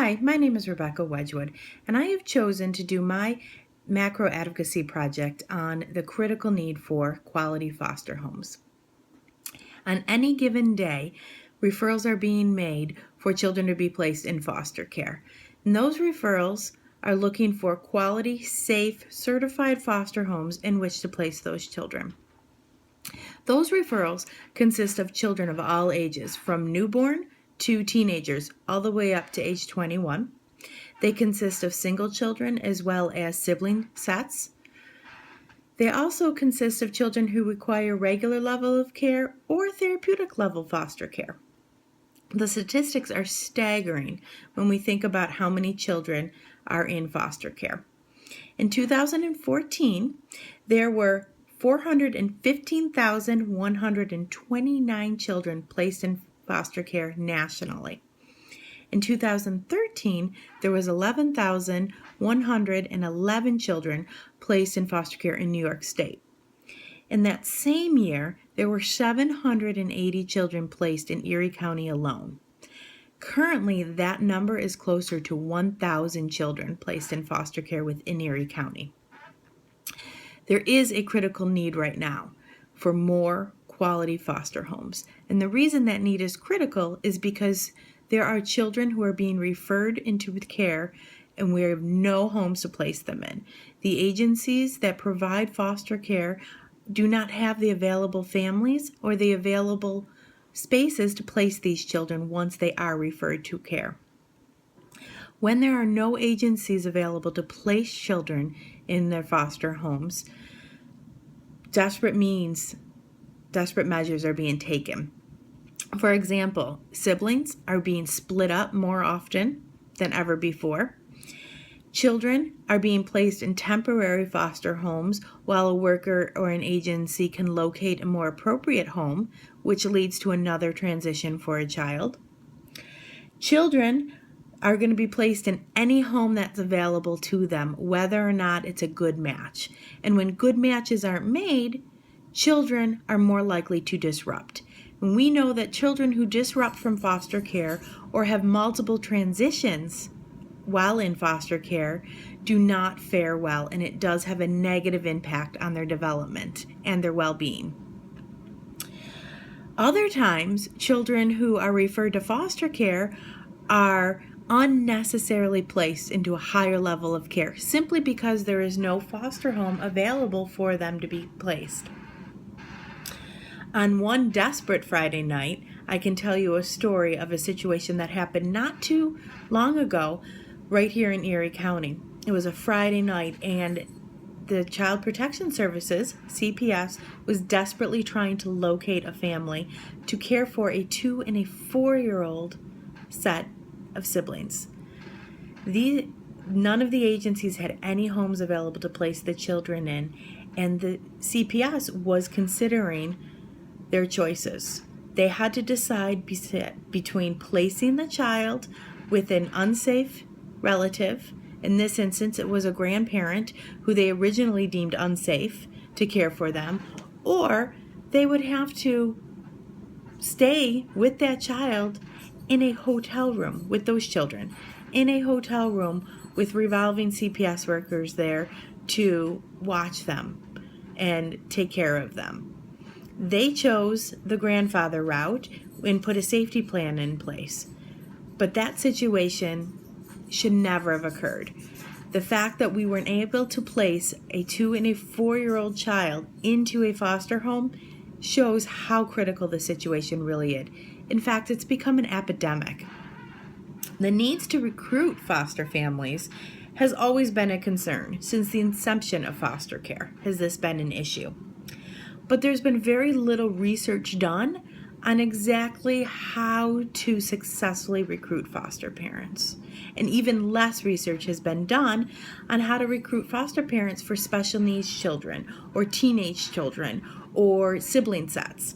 Hi, my name is Rebecca Wedgwood, and I have chosen to do my macro advocacy project on the critical need for quality foster homes. On any given day, referrals are being made for children to be placed in foster care. And those referrals are looking for quality, safe, certified foster homes in which to place those children. Those referrals consist of children of all ages, from newborn to teenagers, all the way up to age 21. They consist of single children as well as sibling sets. They also consist of children who require regular level of care or therapeutic level foster care. The statistics are staggering when we think about how many children are in foster care. In 2014, there were 415,129 children placed in foster care nationally. In 2013, there was 11,111 children placed in foster care in New York State. In that same year, there were 780 children placed in Erie County alone. Currently, that number is closer to 1,000 children placed in foster care within Erie County. There is a critical need right now for more quality foster homes. And the reason that need is critical is because there are children who are being referred into care and we have no homes to place them in. The agencies that provide foster care do not have the available families or the available spaces to place these children once they are referred to care. When there are no agencies available to place children in their foster homes, desperate measures are being taken. For example, siblings are being split up more often than ever before. Children are being placed in temporary foster homes while a worker or an agency can locate a more appropriate home, which leads to another transition for a child. Children are going to be placed in any home that's available to them, whether or not it's a good match. And when good matches aren't made, children are more likely to disrupt. And we know that children who disrupt from foster care or have multiple transitions while in foster care do not fare well, and it does have a negative impact on their development and their well-being. Other times, children who are referred to foster care are unnecessarily placed into a higher level of care simply because there is no foster home available for them to be placed. On one desperate Friday night, I can tell you a story of a situation that happened not too long ago right here in Erie County. It was a Friday night and the Child Protection Services, CPS, was desperately trying to locate a family to care for a 2- and 4-year-old set of siblings. None of the agencies had any homes available to place the children in, and the CPS was considering their choices. They had to decide between placing the child with an unsafe relative. In this instance, it was a grandparent who they originally deemed unsafe to care for them, or they would have to stay with that child in a hotel room with those children, in a hotel room with revolving CPS workers there to watch them and take care of them. They chose the grandfather route and put a safety plan in place. But that situation should never have occurred. The fact that we weren't able to place a 2- and 4-year-old child into a foster home shows how critical the situation really is. In fact, it's become an epidemic. The needs to recruit foster families has always been a concern. Since the inception of foster care has this been an issue. But there's been very little research done on exactly how to successfully recruit foster parents. And even less research has been done on how to recruit foster parents for special needs children or teenage children or sibling sets.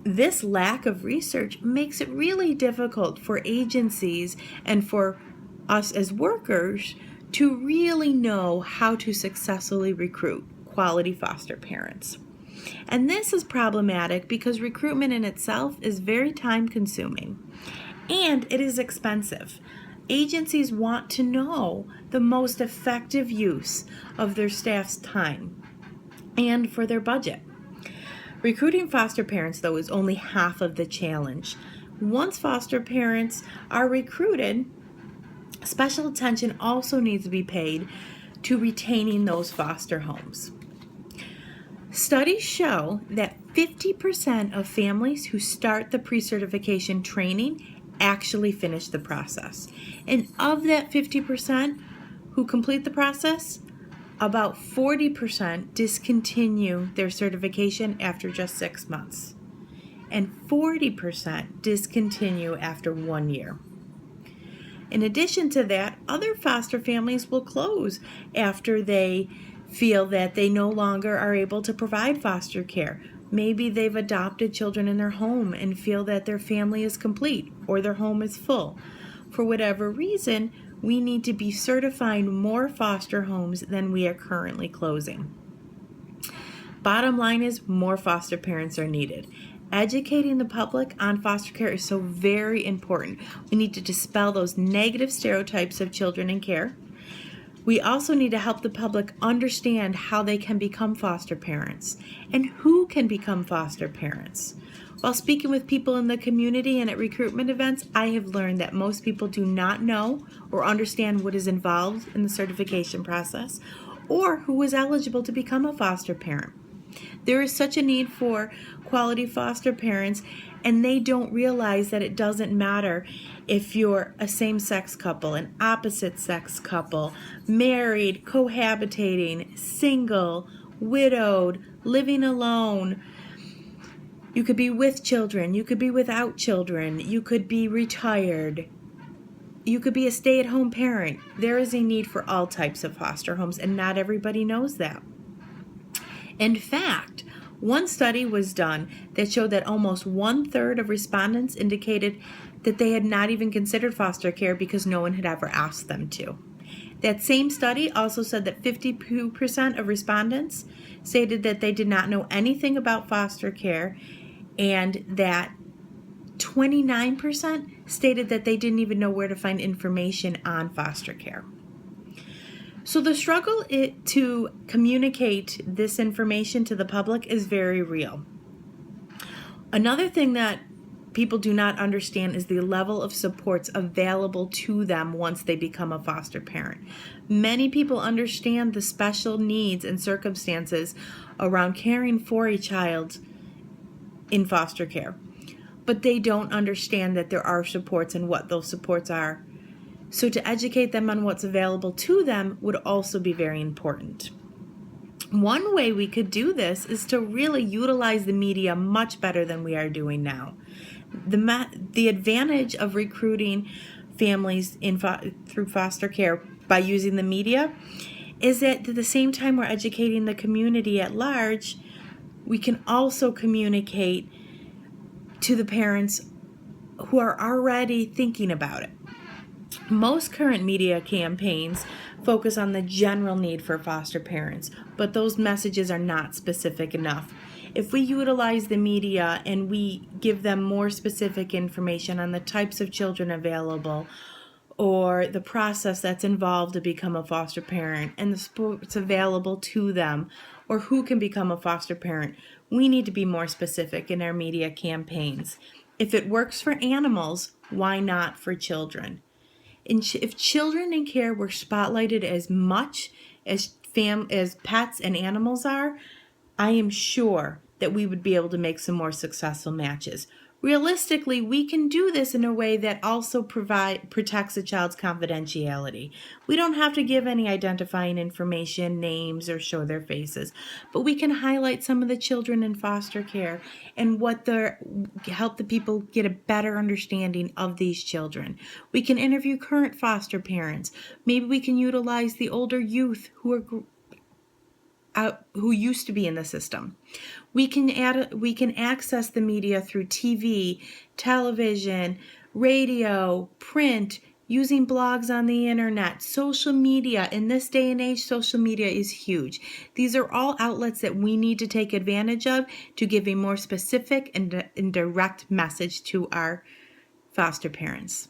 This lack of research makes it really difficult for agencies and for us as workers to really know how to successfully recruit quality foster parents. And this is problematic because recruitment in itself is very time consuming. and it is expensive. Agencies want to know the most effective use of their staff's time and for their budget. Recruiting foster parents, though, is only half of the challenge. Once foster parents are recruited, special attention also needs to be paid to retaining those foster homes. Studies show that 50% of families who start the pre-certification training actually finish the process. And of that 50% who complete the process, about 40% discontinue their certification after just 6 months. And 40% discontinue after 1 year. In addition to that, other foster families will close after they feel that they no longer are able to provide foster care. Maybe they've adopted children in their home and feel that their family is complete or their home is full. For whatever reason, we need to be certifying more foster homes than we are currently closing. Bottom line is more foster parents are needed. Educating the public on foster care is so very important. We need to dispel those negative stereotypes of children in care. We also need to help the public understand how they can become foster parents and who can become foster parents. While speaking with people in the community and at recruitment events, I have learned that most people do not know or understand what is involved in the certification process or who is eligible to become a foster parent. There is such a need for quality foster parents, and they don't realize that it doesn't matter if you're a same-sex couple, an opposite-sex couple, married, cohabitating, single, widowed, living alone. You could be with children, you could be without children, you could be retired, you could be a stay-at-home parent. There is a need for all types of foster homes, and not everybody knows that. In fact, one study was done that showed that almost 1/3 of respondents indicated that they had not even considered foster care because no one had ever asked them to. That same study also said that 52% of respondents stated that they did not know anything about foster care, and that 29% stated that they didn't even know where to find information on foster care. So the struggle to communicate this information to the public is very real. Another thing that people do not understand is the level of supports available to them once they become a foster parent. Many people understand the special needs and circumstances around caring for a child in foster care, but they don't understand that there are supports and what those supports are. So to educate them on what's available to them would also be very important. One way we could do this is to really utilize the media much better than we are doing now. The advantage of recruiting families through foster care by using the media is that at the same time we're educating the community at large, we can also communicate to the parents who are already thinking about it. Most current media campaigns focus on the general need for foster parents, but those messages are not specific enough. If we utilize the media and we give them more specific information on the types of children available or the process that's involved to become a foster parent and the supports available to them or who can become a foster parent, we need to be more specific in our media campaigns. If it works for animals, why not for children? If children in care were spotlighted as much as pets and animals are, I am sure that we would be able to make some more successful matches. Realistically, we can do this in a way that also protects a child's confidentiality. We don't have to give any identifying information, names, or show their faces, but we can highlight some of the children in foster care and help the people get a better understanding of these children. We can interview current foster parents. Maybe we can utilize the older youth who used to be in the system. We can access the media through TV, television, radio, print, using blogs on the internet, social media. In this day and age, social media is huge. These are all outlets that we need to take advantage of to give a more specific and direct message to our foster parents.